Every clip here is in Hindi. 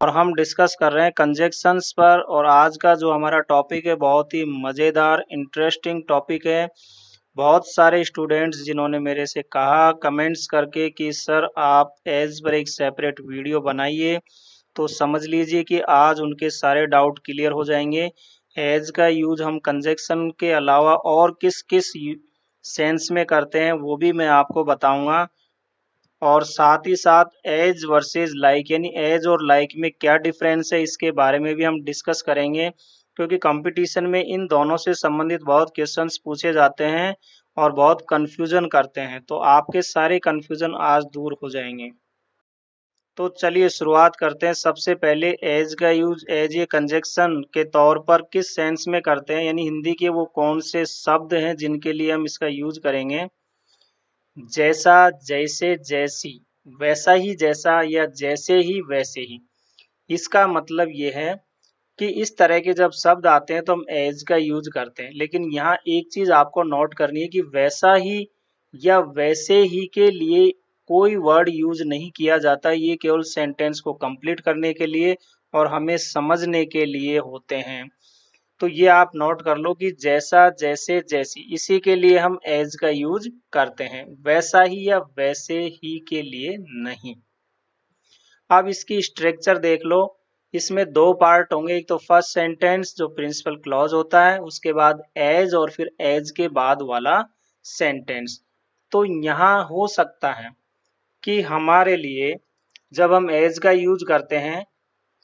और हम डिस्कस कर रहे हैं कंजक्शंस पर। और आज का जो हमारा टॉपिक है बहुत ही मज़ेदार इंटरेस्टिंग टॉपिक है। बहुत सारे स्टूडेंट्स जिन्होंने मेरे से कहा कमेंट्स करके कि सर आप एज पर एक सेपरेट वीडियो बनाइए, तो समझ लीजिए कि आज उनके सारे डाउट क्लियर हो जाएंगे। एज का यूज हम कंजक्शन के अलावा और किस किस सेंस में करते हैं वो भी मैं आपको बताऊंगा। और साथ ही साथ एज वर्सेस लाइक यानी एज और लाइक में क्या डिफरेंस है इसके बारे में भी हम डिस्कस करेंगे, क्योंकि कंपटीशन में इन दोनों से संबंधित बहुत क्वेश्चंस पूछे जाते हैं और बहुत कंफ्यूजन करते हैं। तो आपके सारे कंफ्यूजन आज दूर हो जाएंगे। तो चलिए शुरुआत करते हैं। सबसे पहले एज का यूज एज ए कंजक्शन के तौर पर किस सेंस में करते हैं, यानी हिंदी के वो कौन से शब्द हैं जिनके लिए हम इसका यूज करेंगे। जैसा, जैसे, जैसी, वैसा ही जैसा या जैसे ही वैसे ही। इसका मतलब ये है कि इस तरह के जब शब्द आते हैं तो हम एज का यूज करते हैं, लेकिन यहाँ एक चीज आपको नोट करनी है कि वैसा ही या वैसे ही के लिए कोई वर्ड यूज नहीं किया जाता। ये केवल सेंटेंस को कंप्लीट करने के लिए और हमें समझने के लिए होते हैं। तो ये आप नोट कर लो कि जैसा, जैसे, जैसी, इसी के लिए हम एज का यूज करते हैं, वैसा ही या वैसे ही के लिए नहीं। अब इसकी स्ट्रक्चर देख लो। इसमें दो पार्ट होंगे, एक तो फर्स्ट सेंटेंस जो प्रिंसिपल क्लॉज होता है, उसके बाद एज और फिर एज के बाद वाला सेंटेंस। तो यहाँ हो सकता है कि हमारे लिए जब हम एज का यूज करते हैं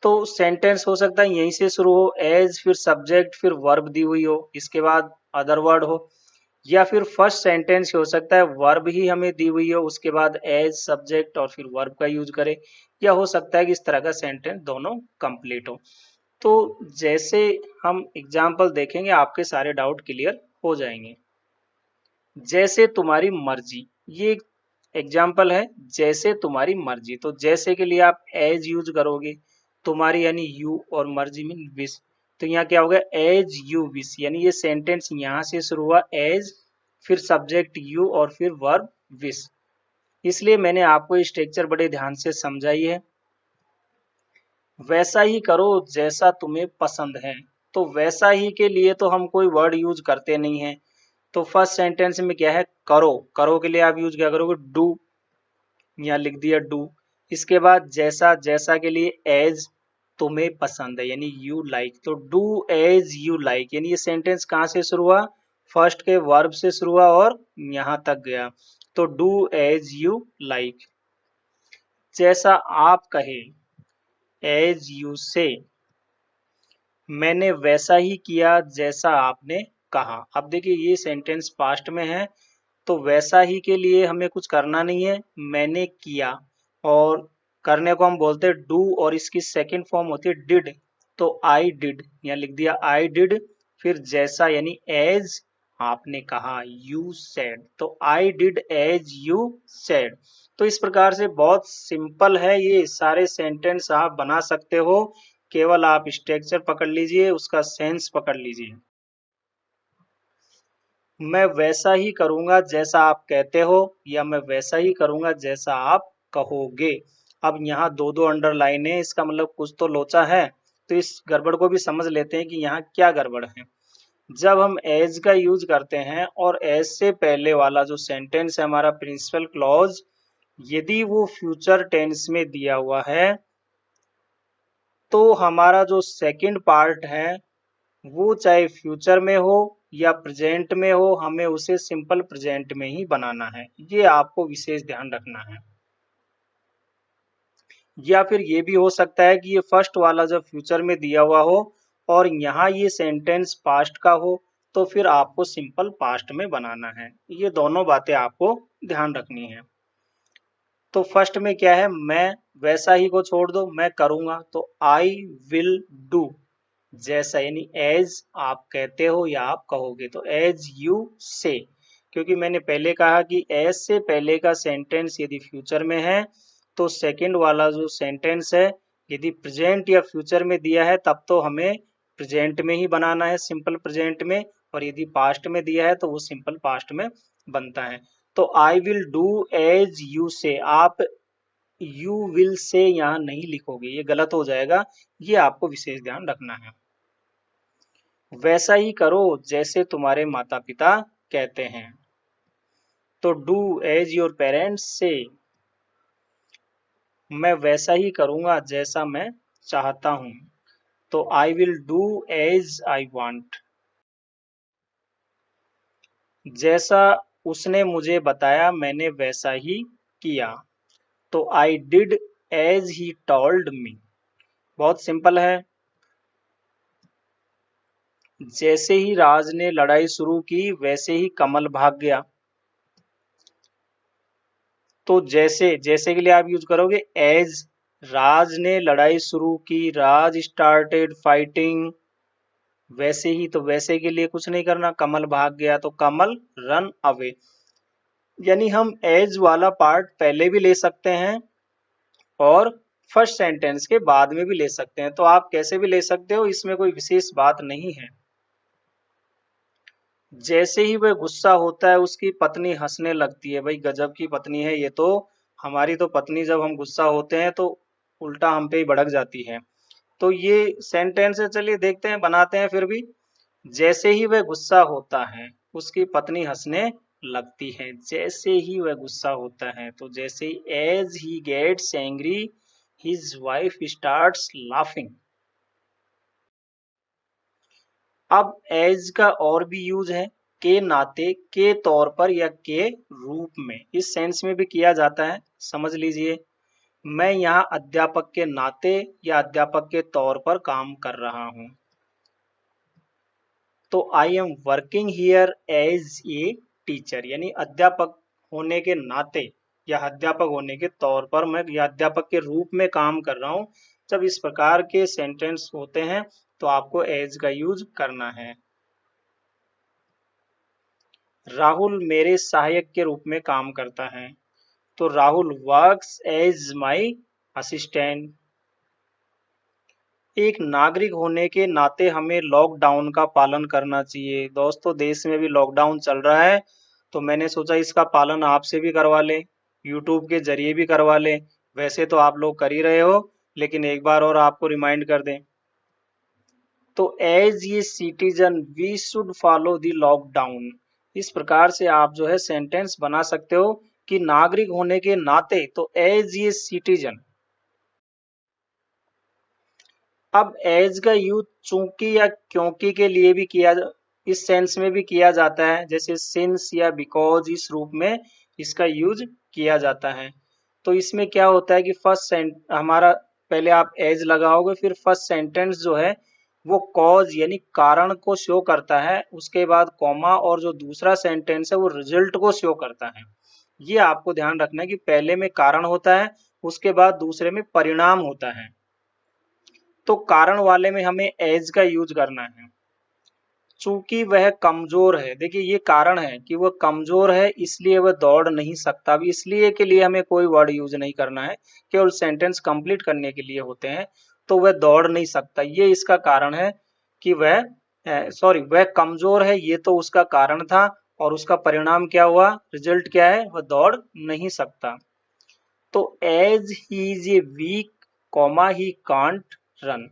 तो सेंटेंस हो सकता है यहीं से शुरू हो, एज फिर सब्जेक्ट फिर वर्ब दी हुई हो, इसके बाद अदर वर्ड हो। या फिर फर्स्ट सेंटेंस हो सकता है वर्ब ही हमें दी हुई हो, उसके बाद एज सब्जेक्ट और फिर वर्ब का यूज करें। या हो सकता है कि इस तरह का सेंटेंस दोनों कंप्लीट हो। तो जैसे हम एग्जाम्पल देखेंगे आपके सारे डाउट क्लियर हो जाएंगे। जैसे तुम्हारी मर्जी, ये एग्जाम्पल है। जैसे तुम्हारी मर्जी, तो जैसे के लिए आप एज यूज करोगे, तुम्हारी यानी यू और मर्जी मीन विश। तो यहाँ क्या होगा, एज यू विश, यानी ये सेंटेंस यहाँ से शुरू हुआ एज फिर सब्जेक्ट यू और फिर वर्ब विश। इसलिए मैंने आपको ये स्ट्रक्चर बड़े ध्यान से समझाई है। वैसा ही करो जैसा तुम्हें पसंद है, तो वैसा ही के लिए तो हम कोई वर्ड यूज करते नहीं है। तो फर्स्ट सेंटेंस में क्या है, करो, करो के लिए आप यूज क्या करोगे, डू, यहाँ लिख दिया डू। इसके बाद जैसा, जैसा के लिए एज तुम्हें पसंद है यानी यू लाइक, तो डू एज यू लाइक, यानी ये सेंटेंस कहाँ से शुरू हुआ, फर्स्ट के वर्ब से शुरू हुआ और यहाँ तक गया। तो डू एज यू लाइक। जैसा आप कहे, एज यू से, मैंने वैसा ही किया जैसा आपने कहा। अब देखिए ये सेंटेंस पास्ट में है, तो वैसा ही के लिए हमें कुछ करना नहीं है, मैंने किया। और करने को हम बोलते हैं डू और इसकी सेकंड फॉर्म होती है डिड। तो आई डिड, यहाँ लिख दिया आई डिड। फिर जैसा यानी एज आपने कहा, यू सेड, तो I did as you said. तो इस प्रकार से बहुत सिंपल है, ये सारे सेंटेंस आप बना सकते हो। केवल आप स्ट्रक्चर पकड़ लीजिए, उसका सेंस पकड़ लीजिए। मैं वैसा ही करूंगा जैसा आप कहते हो, या मैं वैसा ही करूंगा जैसा आप कहोगे। अब यहाँ दो दो अंडरलाइन है, इसका मतलब कुछ तो लोचा है। तो इस गड़बड़ को भी समझ लेते हैं कि यहाँ क्या गड़बड़ है। जब हम एज का यूज करते हैं और एज से पहले वाला जो सेंटेंस है हमारा प्रिंसिपल क्लॉज, यदि वो फ्यूचर टेंस में दिया हुआ है, तो हमारा जो सेकंड पार्ट है वो चाहे फ्यूचर में हो या प्रेजेंट में हो, हमें उसे सिंपल प्रेजेंट में ही बनाना है। ये आपको विशेष ध्यान रखना है। या फिर ये भी हो सकता है कि ये फर्स्ट वाला जब फ्यूचर में दिया हुआ हो और यहाँ ये सेंटेंस पास्ट का हो, तो फिर आपको सिंपल पास्ट में बनाना है। ये दोनों बातें आपको ध्यान रखनी है। तो फर्स्ट में क्या है, मैं, वैसा ही को छोड़ दो, मैं करूंगा, तो आई विल डू। जैसा यानी एज आप कहते हो या आप कहोगे, तो एज यू से। क्योंकि मैंने पहले कहा कि एज से पहले का सेंटेंस यदि फ्यूचर में है, तो सेकंड वाला जो सेंटेंस है यदि प्रेजेंट या फ्यूचर में दिया है तब तो हमें प्रेजेंट में ही बनाना है, सिंपल प्रेजेंट में। और यदि पास्ट में दिया है तो वो सिंपल पास्ट में बनता है। तो I will do as you say, आप यू विल से यहाँ नहीं लिखोगे, ये गलत हो जाएगा, ये आपको विशेष ध्यान रखना है। वैसा ही करो जैसे तुम्हारे माता पिता कहते हैं, तो डू एज योर पेरेंट्स से, मैं वैसा ही करूंगा जैसा मैं चाहता हूं, तो I will do as I want. जैसा उसने मुझे बताया मैंने वैसा ही किया, तो I did as he told me. बहुत सिंपल है। जैसे ही राज ने लड़ाई शुरू की वैसे ही कमल भाग गया, तो जैसे जैसे के लिए आप यूज करोगे एज। राज ने लड़ाई शुरू की, राज स्टार्टेड फाइटिंग, वैसे ही, तो वैसे के लिए कुछ नहीं करना, कमल भाग गया तो कमल रन अवे। यानी हम एज वाला पार्ट पहले भी ले सकते हैं और फर्स्ट सेंटेंस के बाद में भी ले सकते हैं, तो आप कैसे भी ले सकते हो, इसमें कोई विशेष बात नहीं है। जैसे ही वह गुस्सा होता है उसकी पत्नी हंसने लगती है। भाई गजब की पत्नी है ये तो। हमारी तो पत्नी जब हम गुस्सा होते हैं तो उल्टा हम पे ही भड़क जाती है। तो ये सेंटेंस है, चलिए देखते हैं, बनाते हैं फिर भी। जैसे ही वह गुस्सा होता है उसकी पत्नी हंसने लगती है। जैसे ही वह गुस्सा होता है, तो जैसे ही as he gets angry his wife starts laughing. अब एज का और भी यूज है, के नाते, के तौर पर या के रूप में, इस सेंस में भी किया जाता है। समझ लीजिए, मैं यहाँ अध्यापक के नाते या अध्यापक के तौर पर काम कर रहा हूँ, तो I am working here as a teacher, यानी अध्यापक होने के नाते या अध्यापक होने के तौर पर मैं या अध्यापक के रूप में काम कर रहा हूँ। जब इस प्रकार के सेंटेंस होते हैं तो आपको एज का यूज करना है। राहुल मेरे सहायक के रूप में काम करता है, तो Rahul works as my assistant. एक नागरिक होने के नाते हमें लॉकडाउन का पालन करना चाहिए। दोस्तों देश में भी लॉकडाउन चल रहा है, तो मैंने सोचा इसका पालन आपसे भी करवा लें, यूट्यूब के जरिए भी करवा लें। वैसे तो आप लोग कर ही रहे हो, लेकिन एक बार और आपको रिमाइंड कर दें। तो as a citizen we should follow the lockdown. इस प्रकार से आप जो है सेंटेंस बना सकते हो कि नागरिक होने के नाते, तो एज ये सिटीजन। अब एज का यूज चूंकि या क्योंकि के लिए भी इस सेंस में भी किया जाता है, जैसे सिंस या बिकॉज, इस रूप में इसका यूज किया जाता है। तो इसमें क्या होता है कि हमारा पहले आप एज लगाओगे, फिर फर्स्ट सेंटेंस जो है वो कॉज यानी कारण को शो करता है, उसके बाद कॉमा, और जो दूसरा सेंटेंस है वो रिजल्ट को शो करता है। ये आपको ध्यान रखना है कि पहले में कारण होता है, उसके बाद दूसरे में परिणाम होता है। तो कारण वाले में हमें एज का यूज करना है। चूंकि वह कमजोर है, देखिए ये कारण है कि वह कमजोर है इसलिए वह दौड़ नहीं सकता। अब इसलिए के लिए हमें कोई वर्ड यूज नहीं करना है, केवल सेंटेंस कंप्लीट करने के लिए होते हैं। तो वह दौड़ नहीं सकता, ये इसका कारण है कि वह कमजोर है, ये तो उसका कारण था, और उसका परिणाम क्या हुआ, रिजल्ट क्या है, वह दौड़ नहीं सकता। तो as he is a weak comma he can't run.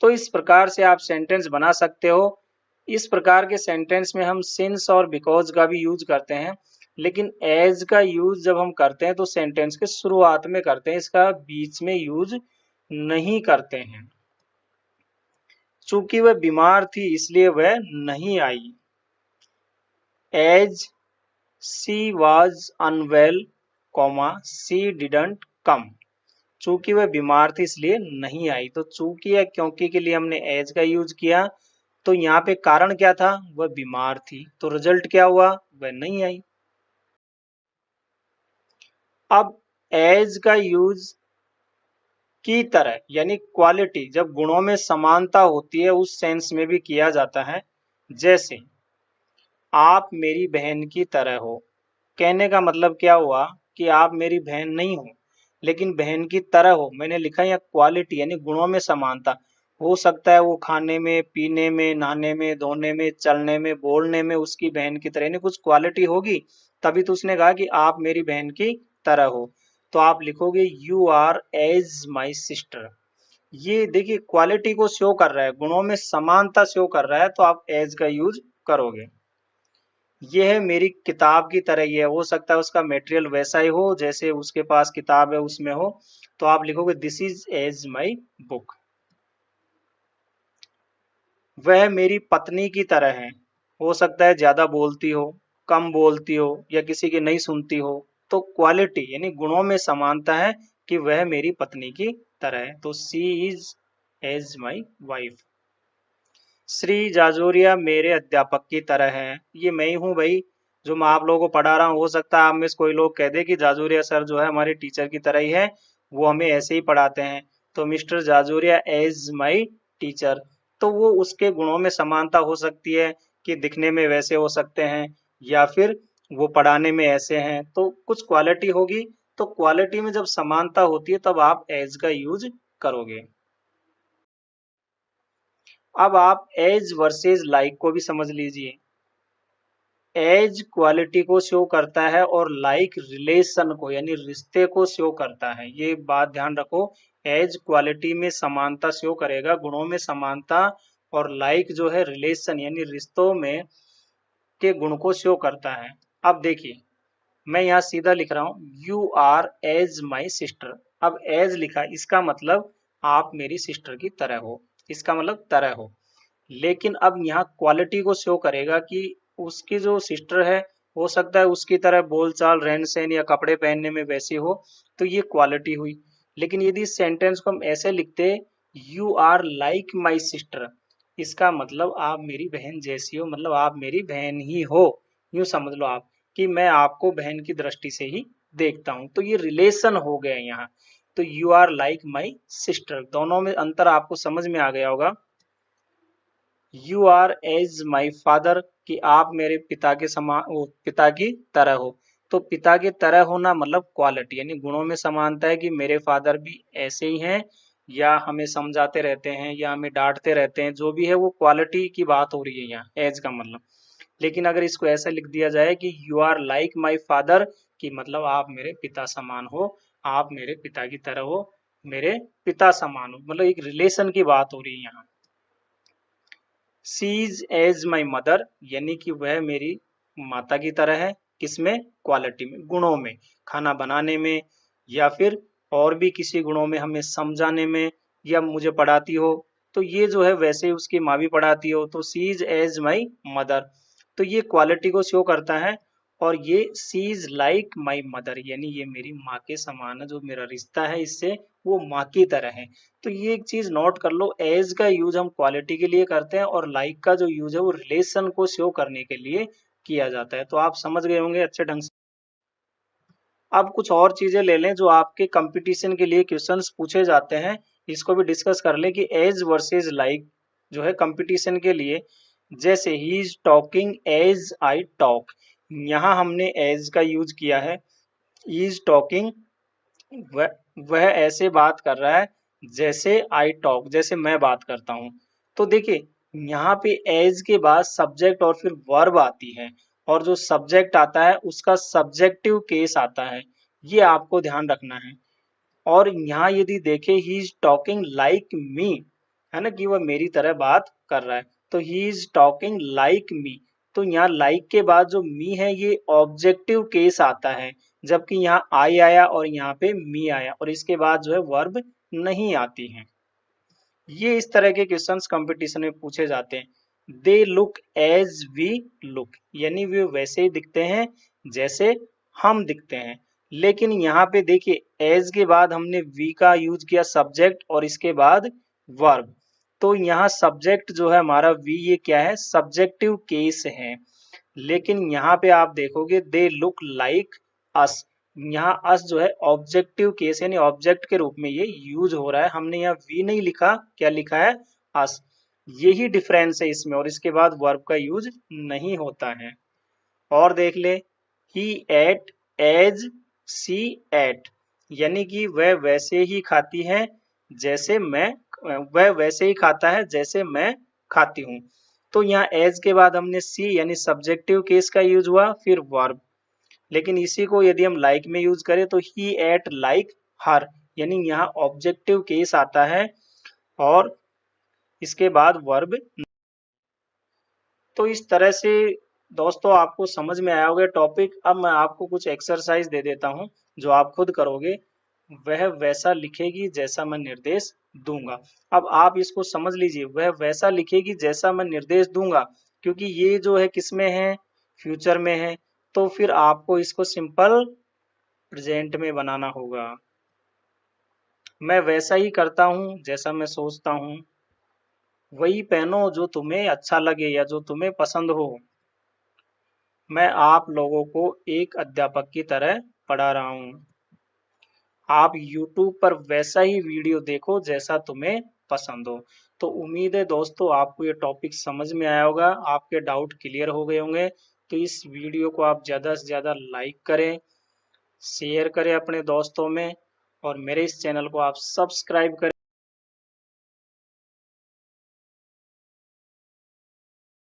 तो इस प्रकार से आप सेंटेंस बना सकते हो। इस प्रकार के सेंटेंस में हम सिंस और बिकॉज का भी यूज करते हैं, लेकिन एज का यूज जब हम करते हैं तो सेंटेंस के शुरुआत में करते हैं, इसका बीच में यूज नहीं करते हैं। चूंकि वह बीमार थी इसलिए वह नहीं आई। As she was unwell comma she didn't come. चूंकि वह बीमार थी इसलिए नहीं आई, तो चूंकि या क्योंकि के लिए हमने एज का यूज किया। तो यहाँ पे कारण क्या था, वह बीमार थी, तो रिजल्ट क्या हुआ, वह नहीं आई। अब एज का यूज की तरह यानी क्वालिटी, जब गुणों में समानता होती है उस सेंस में भी किया जाता है। जैसे आप मेरी बहन की तरह हो, कहने का मतलब क्या हुआ कि आप मेरी बहन नहीं हो, लेकिन बहन की तरह हो। मैंने लिखा या क्वालिटी यानी गुणों में समानता। हो सकता है वो खाने में, पीने में, नहाने में, धोने में, चलने में, बोलने में उसकी बहन की तरह यानी कुछ क्वालिटी होगी, तभी तो उसने कहा कि आप मेरी बहन की तरह हो। तो आप लिखोगे you are as my sister. ये देखिए क्वालिटी को शो कर रहा है, गुणों में समानता शो कर रहा है, तो आप एज का यूज करोगे। ये है मेरी किताब की तरह ही है, हो सकता है उसका मटेरियल वैसा ही हो जैसे उसके पास किताब है उसमें हो, तो आप लिखोगे this is as my book. वह मेरी पत्नी की तरह है, हो सकता है ज्यादा बोलती हो, कम बोलती हो या किसी की नहीं सुनती हो, तो क्वालिटी यानी गुणों में समानता है कि वह मेरी पत्नी की तरह है, तो सी is as my wife. Shri Jajoria मेरे अध्यापक की तरह है, ये मैं ही हूँ भाई जो मैं आप लोगों को पढ़ा रहा हूँ। हो सकता है आप में से कोई लोग कह दे कि जाजोरिया सर जो है हमारे टीचर की तरह ही है, वो हमें ऐसे ही पढ़ाते हैं, तो mister Jajoria as my teacher, तो वो उसके गुणों में समानता हो सकती है कि दिखने में वैसे हो सकते हैं या फिर वो पढ़ाने में ऐसे हैं, तो कुछ क्वालिटी होगी। तो क्वालिटी में जब समानता होती है तब आप एज का यूज करोगे। अब आप एज वर्सेस लाइक को भी समझ लीजिए। एज क्वालिटी को शो करता है और लाइक रिलेशन को यानी रिश्ते को शो करता है, ये बात ध्यान रखो। एज क्वालिटी में समानता शो करेगा, गुणों में समानता, और लाइक जो है रिलेशन यानी रिश्तों में के गुण को शो करता है। अब देखिए मैं यहाँ सीधा लिख रहा हूँ you are as my sister. अब एज लिखा, इसका मतलब आप मेरी सिस्टर की तरह हो, इसका मतलब तरह हो। लेकिन अब यहाँ क्वालिटी को शो करेगा कि उसकी जो सिस्टर है हो सकता है उसकी तरह बोलचाल रहन सहन या कपड़े पहनने में वैसी हो, तो ये क्वालिटी हुई। लेकिन यदि इस सेंटेंस को हम ऐसे लिखते you are like my sister, इसका मतलब आप मेरी बहन जैसी हो, मतलब आप मेरी बहन ही हो, यूं समझ लो आप कि मैं आपको बहन की दृष्टि से ही देखता हूं, तो ये रिलेशन हो गया यहाँ। तो you are like my sister, दोनों में अंतर आपको समझ में आ गया होगा। You are as my father कि आप मेरे पिता के समान, पिता की तरह हो, तो पिता की तरह होना मतलब क्वालिटी यानी गुणों में समानता है कि मेरे फादर भी ऐसे ही हैं, या हमें समझाते रहते हैं या हमें डांटते रहते हैं, जो भी है वो क्वालिटी की बात हो रही है यहाँ एज का मतलब। लेकिन अगर इसको ऐसा लिख दिया जाए कि you are like my father कि मतलब आप मेरे पिता समान हो, आप मेरे पिता की तरह हो, मेरे पिता समान हो, मतलब एक रिलेशन की बात हो रही है यहाँ। She is as my mother यानी कि वह मेरी माता की तरह है, किसमें, क्वालिटी में, गुणों में, खाना बनाने में या फिर और भी किसी गुणों में, हमें समझाने में या मुझे पढ़ाती हो, तो ये जो है वैसे ही उसकी माँ भी पढ़ाती हो, तो she is as my mother, तो ये क्वालिटी को शो करता है। और ये she is like my mother यानी ये मेरी माँ के समान है, जो मेरा रिश्ता है इससे वो माँ की तरह है। तो ये एक चीज नोट कर लो, एज का यूज हम क्वालिटी के लिए करते हैं और लाइक का जो यूज है वो रिलेशन को शो करने के लिए किया जाता है। तो आप समझ गए होंगे अच्छे ढंग से। अब कुछ और चीजें ले लें जो आपके कंपटीशन के लिए क्वेश्चंस पूछे जाते हैं, इसको भी डिस्कस कर लें कि एज वर्सेस लाइक जो है कंपटीशन के लिए। जैसे he is talking as I talk, यहाँ हमने एज का यूज किया है। इज टॉकिंग, वह वह ऐसे बात कर रहा है जैसे आई टॉक, जैसे मैं बात करता हूँ। तो देखिए यहाँ पे एज के बाद सब्जेक्ट और फिर वर्ब आती है, और जो सब्जेक्ट आता है उसका सब्जेक्टिव केस आता है, ये आपको ध्यान रखना है। और यहाँ यदि देखें ही इज टॉकिंग लाइक मी, है ना कि वह मेरी तरह बात कर रहा है, तो ही इज टॉकिंग लाइक मी, तो यहाँ लाइक के बाद जो मी है ये ऑब्जेक्टिव केस आता है, जबकि यहाँ आई आया और यहाँ पे मी आया और इसके बाद जो है वर्ब नहीं आती है। ये इस तरह के क्वेश्चंस कंपटीशन में पूछे जाते हैं। They look as we look यानी वे वैसे ही दिखते हैं जैसे हम दिखते हैं। लेकिन यहाँ पे देखिए एज के बाद हमने वी का यूज किया सब्जेक्ट और इसके बाद वर्ब, तो यहाँ सब्जेक्ट जो है हमारा वी ये क्या है, सब्जेक्टिव केस है। लेकिन यहाँ पे आप देखोगे दे लुक लाइक अस, यहाँ अस जो है ऑब्जेक्टिव केस यानी ऑब्जेक्ट के रूप में ये यूज हो रहा है, हमने यहाँ वी नहीं लिखा, क्या लिखा है, अस। यही डिफरेंस है इसमें, और इसके बाद वर्ब का यूज नहीं होता है। और देख ले ही एट एज सी एट यानी कि वह वैसे ही खाती है जैसे मैं, वह वैसे ही खाता है जैसे मैं खाती हूँ। तो यहाँ एज के बाद हमने सी यानी सब्जेक्टिव केस का यूज हुआ, फिर वर्ब, लेकिन इसी को यदि हम लाइक में यूज करें तो ही एट लाइक हर, यानी यहाँ ऑब्जेक्टिव केस आता है और इसके बाद वर्ब। तो इस तरह से दोस्तों आपको समझ में आया होगा टॉपिक। अब मैं आपको कुछ एक्सरसाइज दे देता हूं जो आप खुद करोगे, वह वैसा लिखेगी जैसा मैं निर्देश दूंगा। अब आप इसको समझ लीजिए, वह वैसा लिखेगी जैसा मैं निर्देश दूंगा, क्योंकि ये जो है किसमें है, फ्यूचर में है, तो फिर आपको इसको सिंपल प्रेजेंट में बनाना होगा। मैं वैसा ही करता हूं जैसा मैं सोचता हूं, वही पहनो जो तुम्हें अच्छा लगे या जो तुम्हें पसंद हो। मैं आप लोगों को एक अध्यापक की तरह पढ़ा रहा हूँ। आप YouTube पर वैसा ही वीडियो देखो जैसा तुम्हें पसंद हो। तो उम्मीद है दोस्तों आपको ये टॉपिक समझ में आया होगा, आपके डाउट क्लियर हो गए होंगे। तो इस वीडियो को आप ज़्यादा से ज़्यादा लाइक करें, शेयर करें अपने दोस्तों में, और मेरे इस चैनल को आप सब्सक्राइब करें।